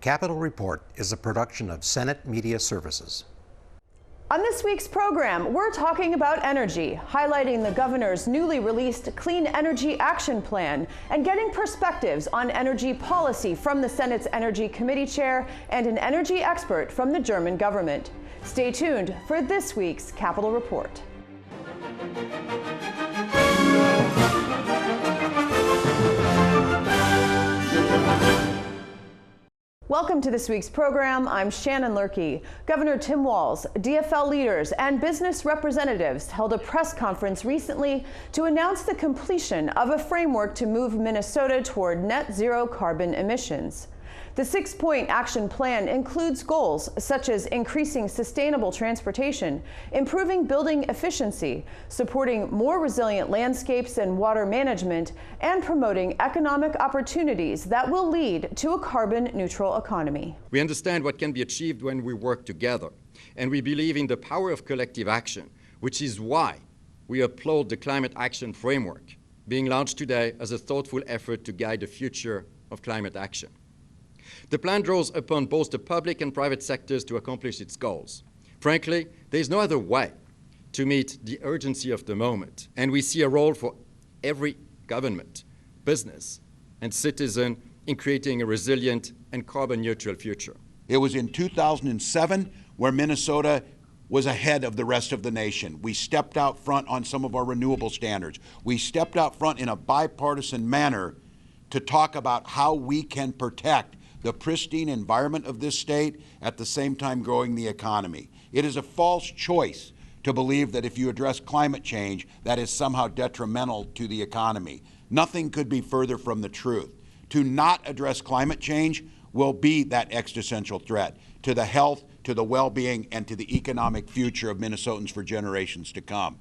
Capitol Report is a production of Senate Media Services. On this week's program, we're talking about energy, highlighting the governor's newly released Clean Energy Action Plan and getting perspectives on energy policy from the Senate's Energy Committee Chair and an energy expert from the German government. Stay tuned for this week's Capitol Report. Welcome to this week's program. I'm Shannon Lurkey. Governor Tim Walz, DFL leaders, and business representatives held a press conference recently to announce the completion of a framework to move Minnesota toward net zero carbon emissions. The 6-point action plan includes goals such as increasing sustainable transportation, improving building efficiency, supporting more resilient landscapes and water management, and promoting economic opportunities that will lead to a carbon-neutral economy. We understand what can be achieved when we work together, and we believe in the power of collective action, which is why we applaud the Climate Action Framework being launched today as a thoughtful effort to guide the future of climate action. The plan draws upon both the public and private sectors to accomplish its goals. Frankly, there is no other way to meet the urgency of the moment, and we see a role for every government, business, and citizen in creating a resilient and carbon-neutral future. It was in 2007 where Minnesota was ahead of the rest of the nation. We stepped out front on some of our renewable standards. We stepped out front in a bipartisan manner to talk about how we can protect the pristine environment of this state at the same time growing the economy. It is a false choice to believe that if you address climate change, that is somehow detrimental to the economy. Nothing could be further from the truth. To not address climate change will be that existential threat to the health, to the well-being, and to the economic future of Minnesotans for generations to come.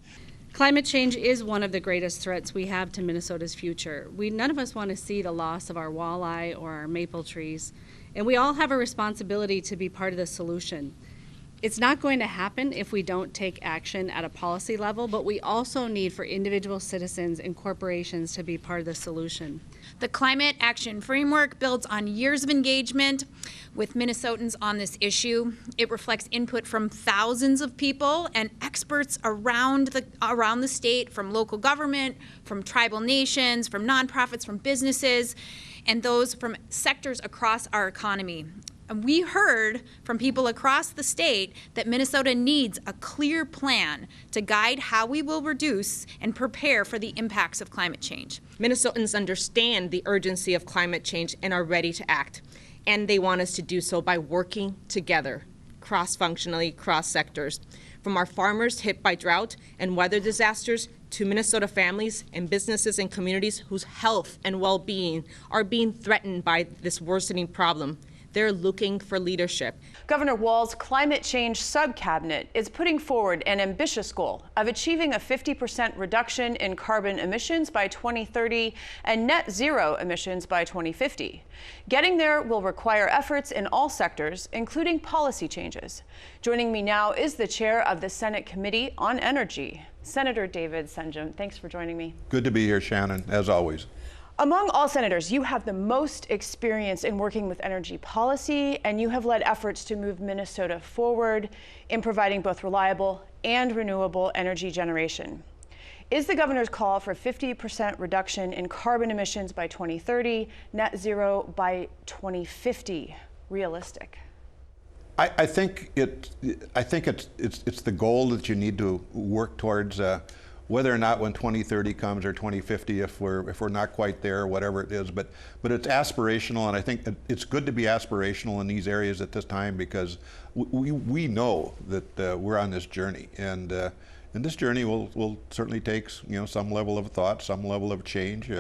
Climate change is one of the greatest threats we have to Minnesota's future. None of us want to see the loss of our walleye or our maple trees, and we all have a responsibility to be part of the solution. It's not going to happen if we don't take action at a policy level, but we also need for individual citizens and corporations to be part of the solution. The Climate Action Framework builds on years of engagement with Minnesotans on this issue. It reflects input from thousands of people and experts around the state, from local government, from tribal nations, from nonprofits, from businesses, and those from sectors across our economy. And we heard from people across the state that Minnesota needs a clear plan to guide how we will reduce and prepare for the impacts of climate change. Minnesotans understand the urgency of climate change and are ready to act. And they want us to do so by working together, cross-functionally, cross-sectors. From our farmers hit by drought and weather disasters to Minnesota families and businesses and communities whose health and well-being are being threatened by this worsening problem. They're looking for leadership. Governor Walz's Climate Change Subcabinet is putting forward an ambitious goal of achieving a 50% reduction in carbon emissions by 2030 and net zero emissions by 2050. Getting there will require efforts in all sectors, including policy changes. Joining me now is the chair of the Senate Committee on Energy, Senator David Senjem. Thanks for joining me. Good to be here, Shannon, as always. Among all senators, you have the most experience in working with energy policy, and you have led efforts to move Minnesota forward in providing both reliable and renewable energy generation. Is the governor's call for 50% reduction in carbon emissions by 2030, net zero by 2050 realistic? I think it's the goal that you need to work towards. Whether or not when 2030 comes or 2050, if we're not quite there, whatever it is, but it's aspirational, and I think it's good to be aspirational in these areas at this time because we know that we're on this journey, and this journey will certainly take some level of thought, some level of change.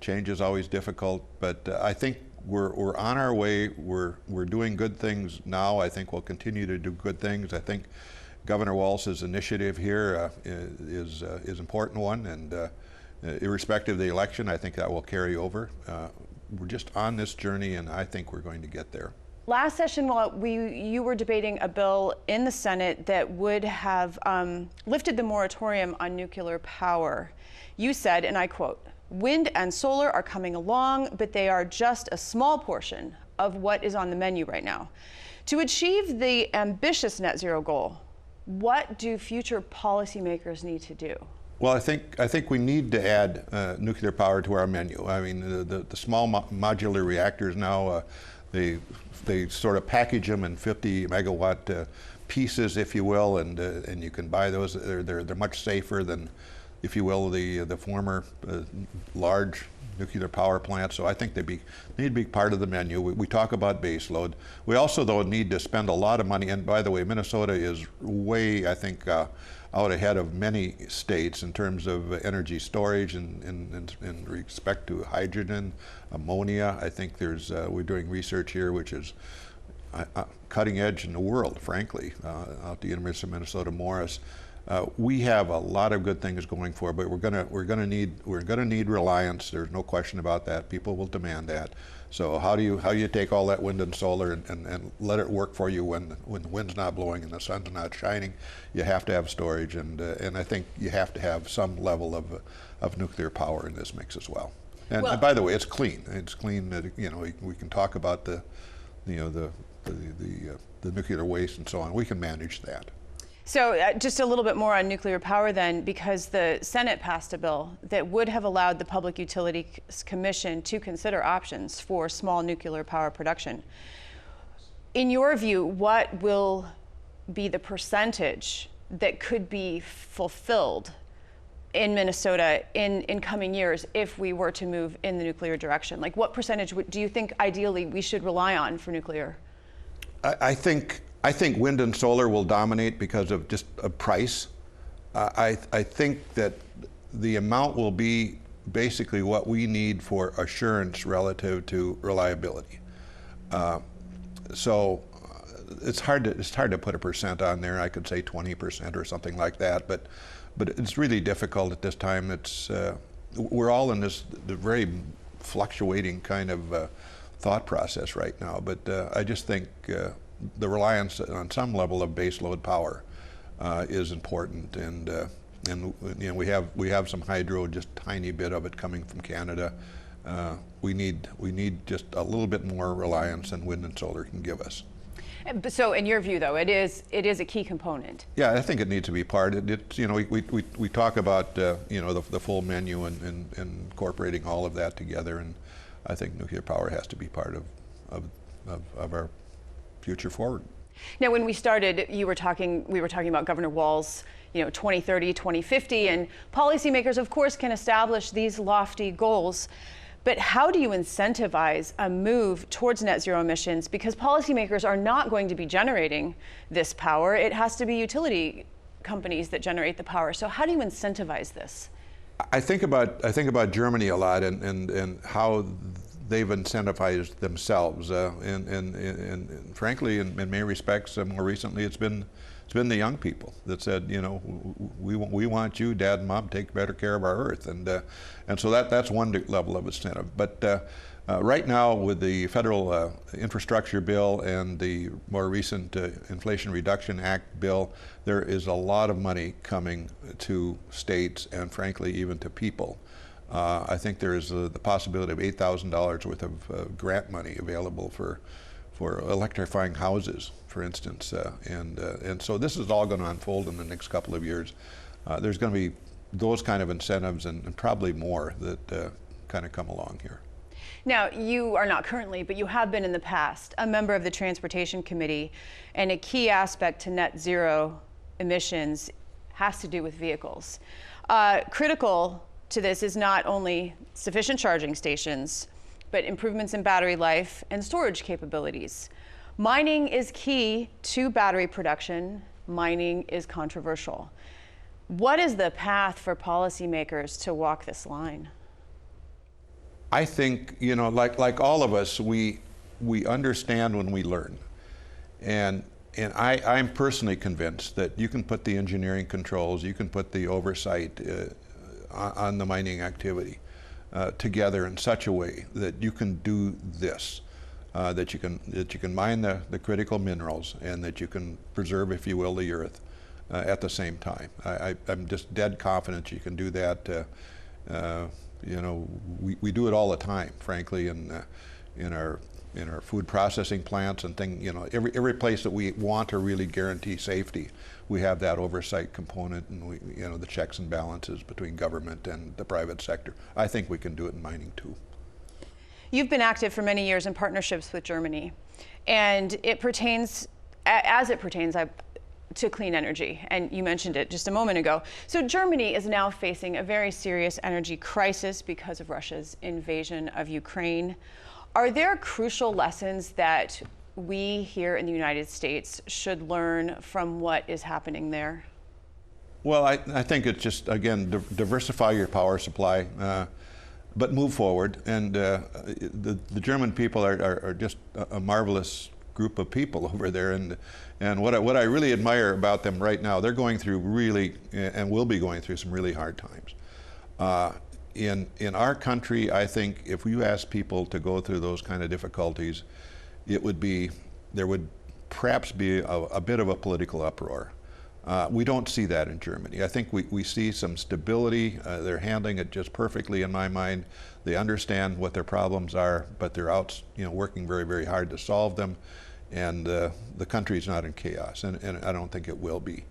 Change is always difficult, but I think we're on our way. We're doing good things now. I think we'll continue to do good things. I think Governor Walz's initiative here is an important one, and irrespective of the election, I think that will carry over. We're just on this journey, and I think we're going to get there. Last session, you were debating a bill in the Senate that would have lifted the moratorium on nuclear power. You said, and I quote, "Wind and solar are coming along, but they are just a small portion of what is on the menu right now. To achieve the ambitious net zero goal, what do future policymakers need to do? Well, I think we need to add nuclear power to our menu. I mean, the small modular reactors now, they sort of package them in 50 megawatt pieces, if you will, and you can buy those. They're much safer than, if you will, the former large nuclear power plants. So I think they need to be part of the menu. We talk about base load. We also, though, need to spend a lot of money. And by the way, Minnesota is way, I think, out ahead of many states in terms of energy storage and in respect to hydrogen, ammonia. I think we're doing research here which is cutting edge in the world, frankly, out at the University of Minnesota Morris. We have a lot of good things going for it, but we're gonna need reliance. There's no question about that. People will demand that. So how do you take all that wind and solar and let it work for you when the wind's not blowing and the sun's not shining? You have to have storage, and I think you have to have some level of nuclear power in this mix as well. And by the way, it's clean. It's clean. You know, we can talk about the nuclear waste and so on. We can manage that. So just a little bit more on nuclear power then, because the Senate passed a bill that would have allowed the Public Utilities Commission to consider options for small nuclear power production. In your view, what will be the percentage that could be fulfilled in Minnesota in coming years if we were to move in the nuclear direction? Like, what percentage do you think ideally we should rely on for nuclear? I think wind and solar will dominate because of just a price. I think that the amount will be basically what we need for assurance relative to reliability. So it's hard to put a percent on there. I could say 20% or something like that, but it's really difficult at this time. We're all in this very fluctuating kind of thought process right now. But I just think the reliance on some level of base load power is important, and you know, we have some hydro, just tiny bit of it coming from Canada. We need just a little bit more reliance than wind and solar can give us. So in your view, though, it is a key component. Yeah, I think it needs to be part. You know, we talk about you know, the full menu and incorporating all of that together, and I think nuclear power has to be part of our future forward. Now, when we started, we were talking about Governor Walz, you know, 2030, 2050, and policymakers, of course, can establish these lofty goals. But how do you incentivize a move towards net zero emissions? Because policymakers are not going to be generating this power. It has to be utility companies that generate the power. So how do you incentivize this? I think about Germany a lot and how they've incentivized themselves, and frankly, in many respects, more recently, it's been the young people that said, you know, we want you, Dad and Mom, to take better care of our Earth, and so that's one level of incentive. But right now, with the federal infrastructure bill and the more recent Inflation Reduction Act bill, there is a lot of money coming to states and, frankly, even to people. I think there is the possibility of $8,000 worth of grant money available for electrifying houses, for instance, and so this is all going to unfold in the next couple of years. There's going to be those kind of incentives and probably more that kind of come along here. Now, you are not currently, but you have been in the past, a member of the Transportation Committee, and a key aspect to net zero emissions has to do with vehicles. Critical to this is not only sufficient charging stations, but improvements in battery life and storage capabilities. Mining is key to battery production. Mining is controversial. What is the path for policymakers to walk this line? I think, you know, like all of us, we understand when we learn. And I'm personally convinced that you can put the engineering controls, you can put the oversight on the mining activity together in such a way that you can do this, that you can mine the critical minerals and that you can preserve, if you will, the earth at the same time. I'm just dead confident you can do that. You know, we do it all the time, frankly, in our food processing plants and every place that we want to really guarantee safety, we have that oversight component and the checks and balances between government and the private sector. I think we can do it in mining too. You've been active for many years in partnerships with Germany, and it pertains, to clean energy, and you mentioned it just a moment ago. So Germany is now facing a very serious energy crisis because of Russia's invasion of Ukraine. Are there crucial lessons that we here in the United States should learn from what is happening there? Well, I think it's just, again, diversify your power supply, but move forward. And the German people are just a marvelous group of people over there. And what I really admire about them right now, they're going through really, and will be going through some really hard times. In our country, I think if you ask people to go through those kind of difficulties, there would perhaps be a bit of a political uproar. We don't see that in Germany. I think we see some stability. They're handling it just perfectly in my mind. They understand what their problems are, but they're out working very, very hard to solve them. And the country is not in chaos, and I don't think it will be.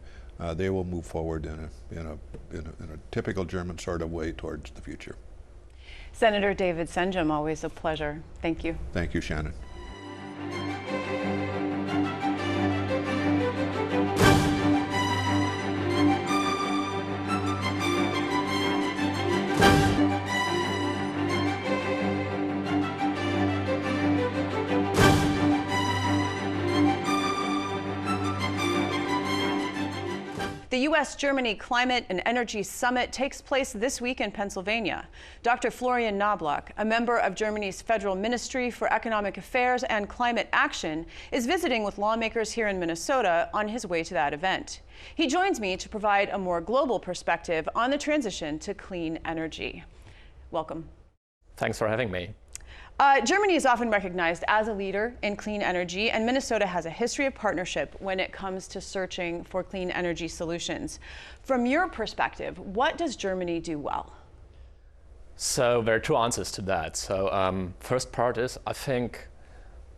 They will move forward in a typical German sort of way towards the future. Senator David Senjem, always a pleasure. Thank you. Thank you, Shannon. The U.S.-Germany Climate and Energy Summit takes place this week in Pennsylvania. Dr. Florian Knobloch, a member of Germany's Federal Ministry for Economic Affairs and Climate Action, is visiting with lawmakers here in Minnesota on his way to that event. He joins me to provide a more global perspective on the transition to clean energy. Welcome. Thanks for having me. Germany is often recognized as a leader in clean energy, and Minnesota has a history of partnership when it comes to searching for clean energy solutions. From your perspective, what does Germany do well? So there are two answers to that. So first part is, I think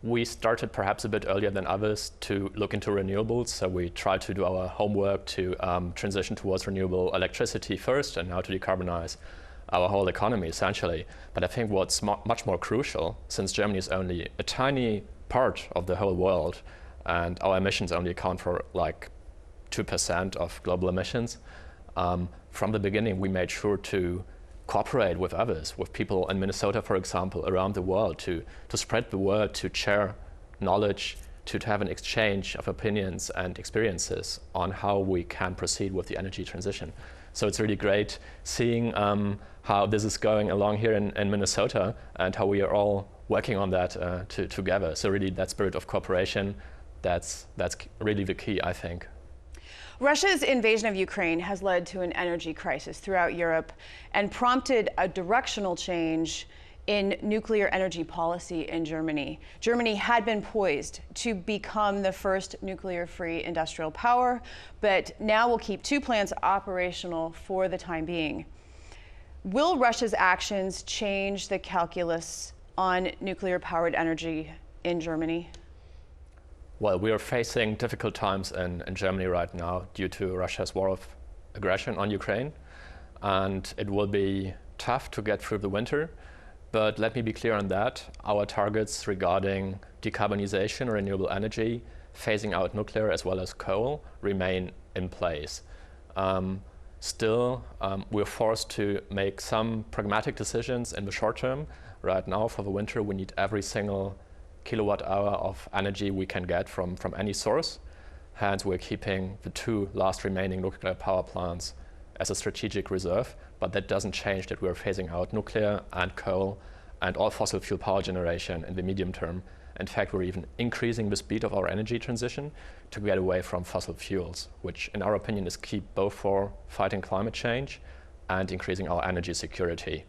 we started perhaps a bit earlier than others to look into renewables. So we tried to do our homework to transition towards renewable electricity first, and now to decarbonize our whole economy, essentially. But I think what's much more crucial, since Germany is only a tiny part of the whole world, and our emissions only account for like 2% of global emissions, from the beginning we made sure to cooperate with others, with people in Minnesota, for example, around the world, to spread the word, to share knowledge, to have an exchange of opinions and experiences on how we can proceed with the energy transition. So it's really great seeing how this is going along here in Minnesota, and how we are all working on that together. So really that spirit of cooperation, that's really the key, I think. Russia's invasion of Ukraine has led to an energy crisis throughout Europe and prompted a directional change in nuclear energy policy in Germany. Germany had been poised to become the first nuclear-free industrial power, but now will keep 2 plants operational for the time being. Will Russia's actions change the calculus on nuclear-powered energy in Germany? Well, we are facing difficult times in Germany right now due to Russia's war of aggression on Ukraine, and it will be tough to get through the winter. But let me be clear on that. Our targets regarding decarbonization, renewable energy, phasing out nuclear as well as coal remain in place. Still, we're forced to make some pragmatic decisions in the short term. Right now, for the winter, we need every single kilowatt hour of energy we can get from any source. Hence, we're keeping the 2 last remaining nuclear power plants as a strategic reserve, but that doesn't change that we're phasing out nuclear and coal and all fossil fuel power generation in the medium term. In fact, we're even increasing the speed of our energy transition to get away from fossil fuels, which in our opinion is key both for fighting climate change and increasing our energy security.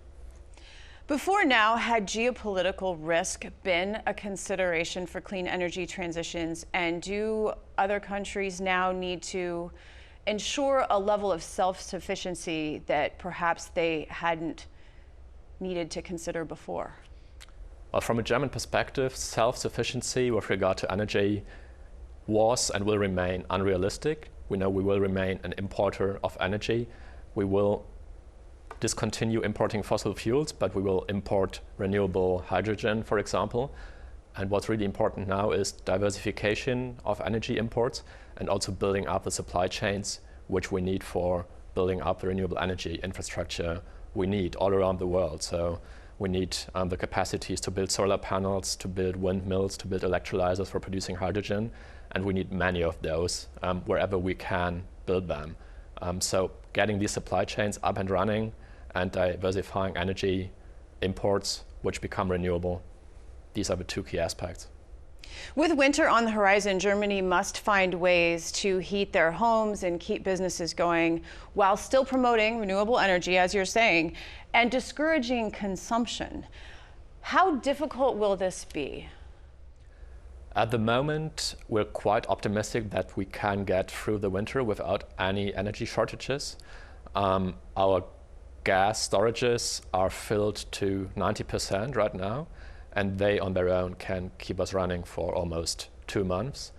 Before now, had geopolitical risk been a consideration for clean energy transitions, and do other countries now need to ensure a level of self-sufficiency that perhaps they hadn't needed to consider before? Well, from a German perspective, self-sufficiency with regard to energy was and will remain unrealistic. We know we will remain an importer of energy. We will discontinue importing fossil fuels, but we will import renewable hydrogen, for example. And what's really important now is diversification of energy imports and also building up the supply chains which we need for building up the renewable energy infrastructure we need all around the world. So we need the capacities to build solar panels, to build windmills, to build electrolyzers for producing hydrogen, and we need many of those wherever we can build them. So getting these supply chains up and running and diversifying energy imports which become renewable, these are the two key aspects. With winter on the horizon, Germany must find ways to heat their homes and keep businesses going while still promoting renewable energy, as you're saying, and discouraging consumption. How difficult will this be? At the moment, we're quite optimistic that we can get through the winter without any energy shortages. Our gas storages are filled to 90% right now, and they on their own can keep us running for almost 2 months.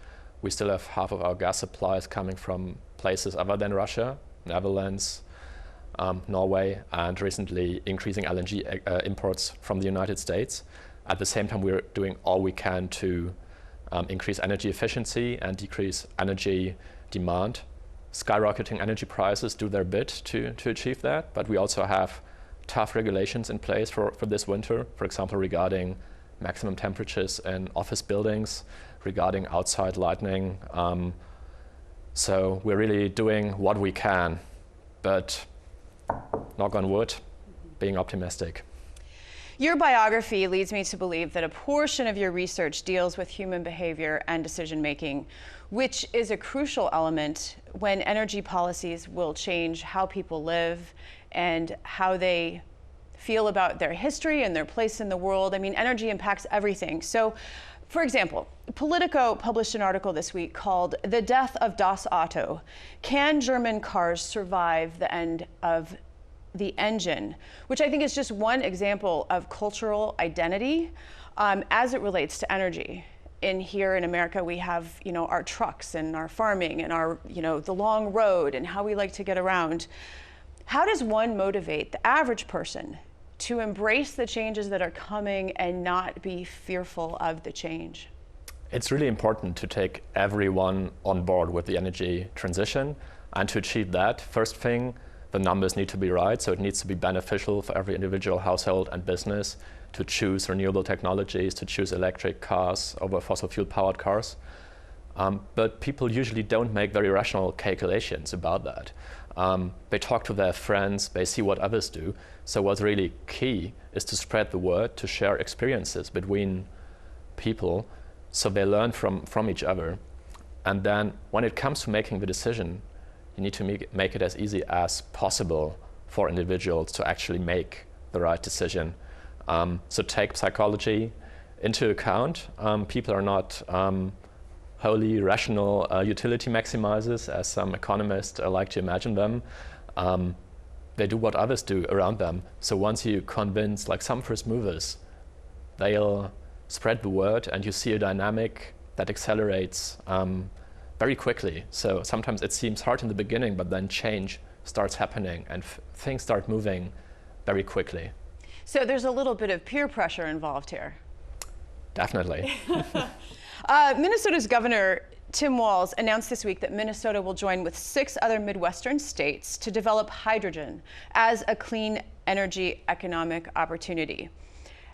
We still have half of our gas supplies coming from places other than Russia, Netherlands, Norway, and recently increasing LNG imports from the United States. At the same time, we're doing all we can to increase energy efficiency and decrease energy demand. Skyrocketing energy prices do their bit to achieve that, but we also have tough regulations in place for this winter, for example, regarding maximum temperatures in office buildings, regarding outside lighting. So we're really doing what we can, but knock on wood, being optimistic. Your biography leads me to believe that a portion of your research deals with human behavior and decision making, which is a crucial element when energy policies will change how people live and how they feel about their history and their place in the world. I mean, energy impacts everything. So, for example, Politico published an article this week called "The Death of Das Auto. Can German Cars Survive the End of the Engine?" which I think is just one example of cultural identity as it relates to energy. Here in America, we have, our trucks and our farming and our, the long road and how we like to get around. How does one motivate the average person to embrace the changes that are coming and not be fearful of the change? It's really important to take everyone on board with the energy transition. And to achieve that, first thing, the numbers need to be right. So it needs to be beneficial for every individual household and business to choose renewable technologies, to choose electric cars over fossil fuel powered cars. But people usually don't make very rational calculations about that. They talk to their friends, they see what others do. So what's really key is to spread the word, to share experiences between people so they learn from each other. And then when it comes to making the decision, you need to make it as easy as possible for individuals to actually make the right decision. So take psychology into account. People are not wholly rational utility maximizers, as some economists like to imagine them. They do what others do around them. So once you convince, like some first movers, they'll spread the word and you see a dynamic that accelerates very quickly. So sometimes it seems hard in the beginning, but then change starts happening and things start moving very quickly. So there's a little bit of peer pressure involved here. Definitely. Minnesota's Governor Tim Walz announced this week that Minnesota will join with 6 other Midwestern states to develop hydrogen as a clean energy economic opportunity.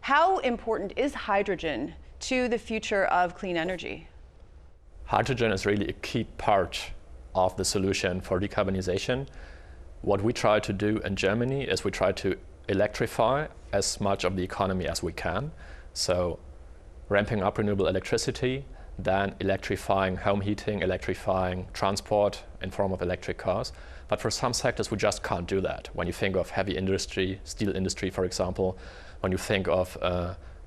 How important is hydrogen to the future of clean energy? Hydrogen is really a key part of the solution for decarbonization. What we try to do in Germany is we try to electrify as much of the economy as we can. So ramping up renewable electricity, then electrifying home heating, electrifying transport in form of electric cars. But for some sectors, we just can't do that. When you think of heavy industry, steel industry, for example, when you think of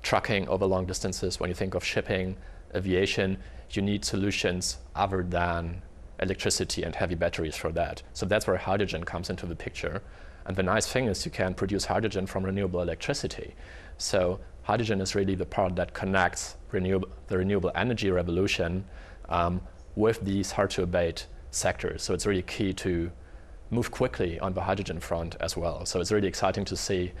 trucking over long distances, when you think of shipping, aviation, you need solutions other than electricity and heavy batteries for that. So that's where hydrogen comes into the picture. And the nice thing is you can produce hydrogen from renewable electricity. So hydrogen is really the part that connects the renewable energy revolution with these hard-to-abate sectors. So it's really key to move quickly on the hydrogen front as well. So it's really exciting to see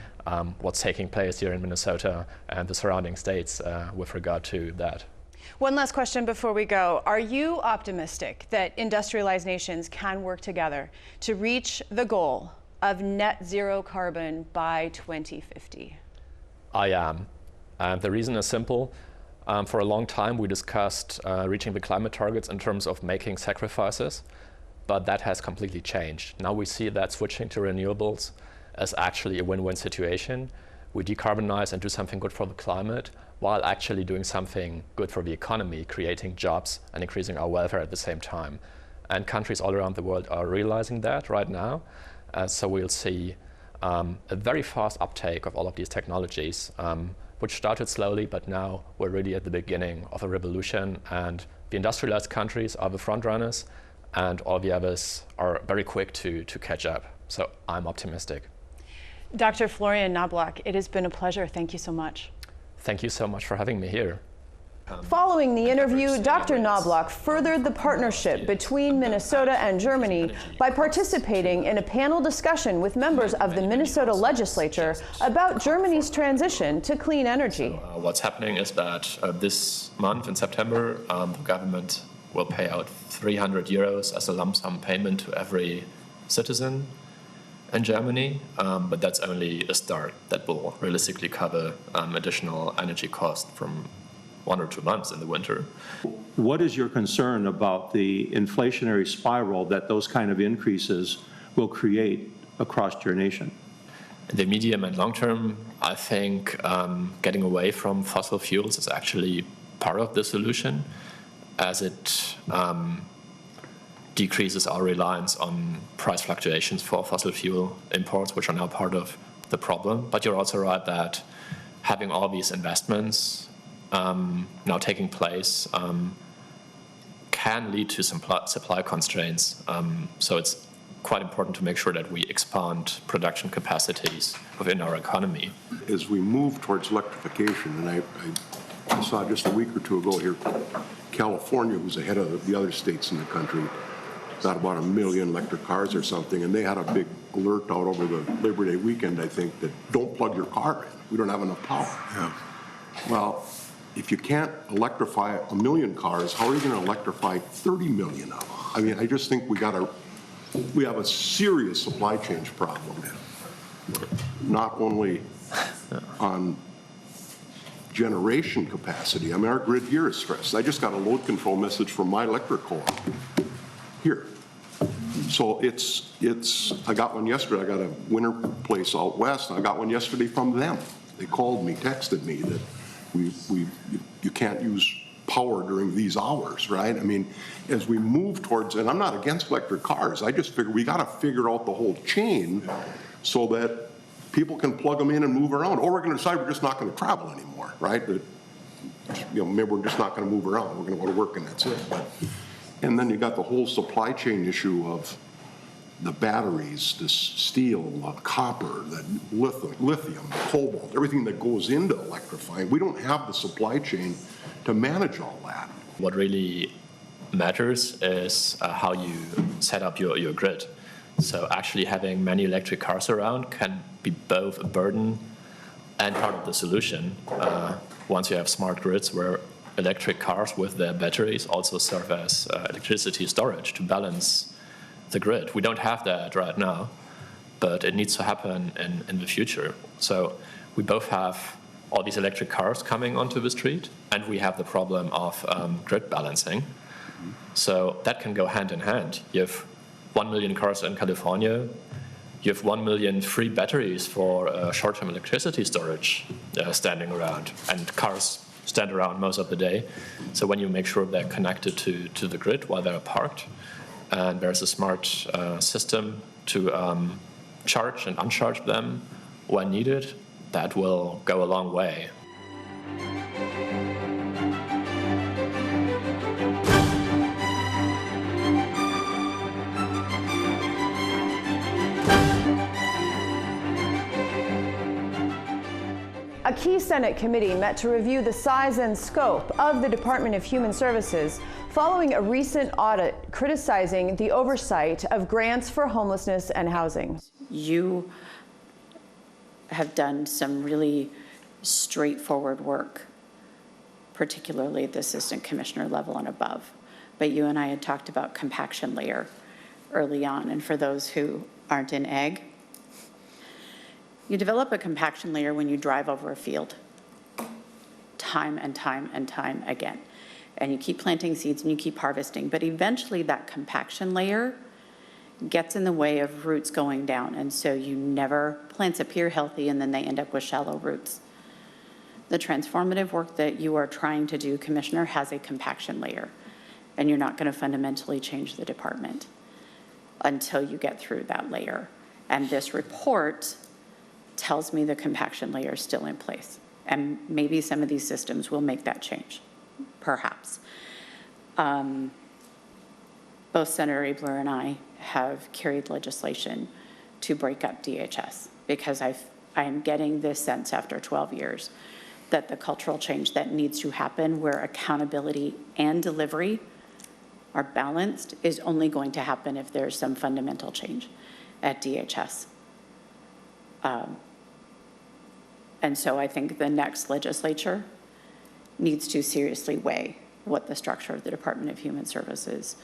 what's taking place here in Minnesota and the surrounding states with regard to that. One last question before we go. Are you optimistic that industrialized nations can work together to reach the goal of net zero carbon by 2050? I am. The reason is simple. For a long time, we discussed reaching the climate targets in terms of making sacrifices, but that has completely changed. Now we see that switching to renewables is actually a win-win situation. We decarbonize and do something good for the climate while actually doing something good for the economy, creating jobs and increasing our welfare at the same time. And countries all around the world are realizing that right now. So we'll see a very fast uptake of all of these technologies, which started slowly, but now we're really at the beginning of a revolution, and the industrialized countries are the front runners, and all the others are very quick to catch up. So I'm optimistic. Dr. Florian Knobloch, it has been a pleasure. Thank you so much. Thank you so much for having me here. Following the interview, Dr. Knobloch furthered the partnership between Minnesota and Germany by participating in a panel discussion with members of the Minnesota legislature about Germany's transition to clean energy. What's happening is that this month in September, the government will pay out 300 euros as a lump sum payment to every citizen in Germany, but that's only a start. That will realistically cover additional energy costs from 1 or 2 months in the winter. What is your concern about the inflationary spiral that those kind of increases will create across your nation? In the medium and long term, I think getting away from fossil fuels is actually part of the solution, as it decreases our reliance on price fluctuations for fossil fuel imports, which are now part of the problem. But you're also right that having all these investments now taking place can lead to some supply constraints. So it's quite important to make sure that we expand production capacities within our economy. As we move towards electrification, and I saw just a week or two ago here, California, who's ahead of the other states in the country, got about 1 million electric cars or something, and they had a big alert out over the Labor Day weekend, I think, that don't plug your car in. We don't have enough power. Yeah. Well, if you can't electrify 1 million cars, how are you going to electrify 30 million of them? I mean, I just think we have a serious supply chain problem, not only on generation capacity. I mean, our grid here is stressed. I just got a load control message from my electric co-op here. So I got one yesterday. I got a winter place out west, and I got one yesterday from them. They called me, texted me that you can't use power during these hours, right? I mean, as we move towards, and I'm not against electric cars, I just figure we got to figure out the whole chain so that people can plug them in and move around, or we're going to decide we're just not going to travel anymore, right? That, maybe we're just not going to move around. We're going to go to work and that's it. And then you got the whole supply chain issue of the batteries, the steel, the copper, the lithium, the cobalt, everything that goes into electrifying. We don't have the supply chain to manage all that. What really matters is how you set up your grid. So actually having many electric cars around can be both a burden and part of the solution. Once you have smart grids where electric cars with their batteries also serve as electricity storage to balance the grid. We don't have that right now, but it needs to happen in the future. So we both have all these electric cars coming onto the street, and we have the problem of grid balancing. So that can go hand in hand. You have 1 million cars in California. You have 1 million free batteries for short-term electricity storage standing around, and cars stand around most of the day. So when you make sure they're connected to the grid while they're parked, and there's a smart system to charge and uncharge them when needed, that will go a long way. A key Senate committee met to review the size and scope of the Department of Human Services following a recent audit criticizing the oversight of grants for homelessness and housing. You have done some really straightforward work, particularly at the assistant commissioner level and above. But you and I had talked about compaction layer early on, and for those who aren't in ag, you develop a compaction layer when you drive over a field time and time and time again. And you keep planting seeds and you keep harvesting, but eventually that compaction layer gets in the way of roots going down. And so plants appear healthy and then they end up with shallow roots. The transformative work that you are trying to do, Commissioner, has a compaction layer, and you're not going to fundamentally change the department until you get through that layer. And this report tells me the compaction layer is still in place. And maybe some of these systems will make that change, perhaps. Both Senator Abler and I have carried legislation to break up DHS because I am getting this sense after 12 years that the cultural change that needs to happen where accountability and delivery are balanced is only going to happen if there's some fundamental change at DHS. And so I think the next legislature needs to seriously weigh what the structure of the Department of Human Services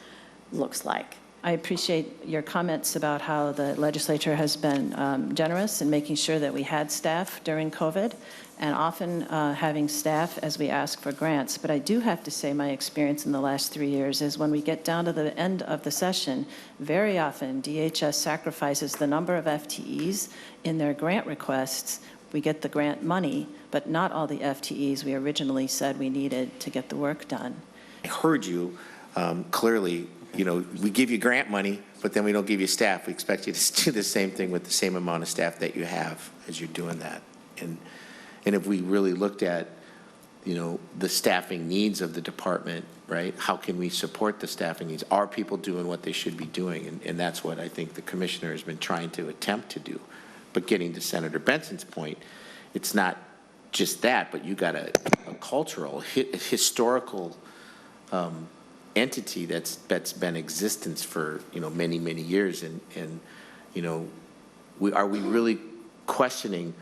looks like. I appreciate your comments about how the legislature has been generous in making sure that we had staff during COVID, and often having staff as we ask for grants. But I do have to say my experience in the last 3 years is when we get down to the end of the session, very often DHS sacrifices the number of FTEs in their grant requests. We get the grant money, but not all the FTEs we originally said we needed to get the work done. I heard you clearly. You know, we give you grant money, but then we don't give you staff. We expect you to do the same thing with the same amount of staff that you have as you're doing that. And if we really looked at, you know, the staffing needs of the department, right? How can we support the staffing needs? Are people doing what they should be doing? And that's what I think the commissioner has been trying to attempt to do. But getting to Senator Benson's point, it's not just that, but you got a cultural, historical entity that's been in existence for, you know, many years, and you know, are we really questioning,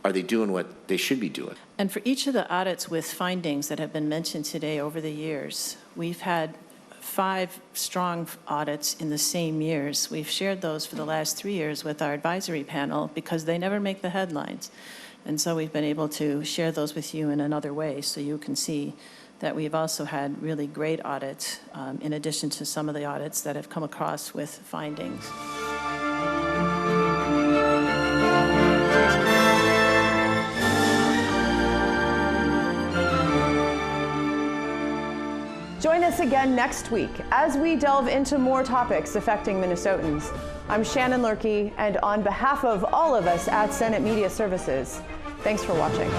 are they doing what they should be doing? And for each of the audits with findings that have been mentioned today over the years, we've had 5 strong audits in the same years. We've shared those for the last 3 years with our advisory panel because they never make the headlines. And so we've been able to share those with you in another way so you can see that we've also had really great audits in addition to some of the audits that have come across with findings. Join us again next week as we delve into more topics affecting Minnesotans. I'm Shannon Lurkey, and on behalf of all of us at Senate Media Services, thanks for watching.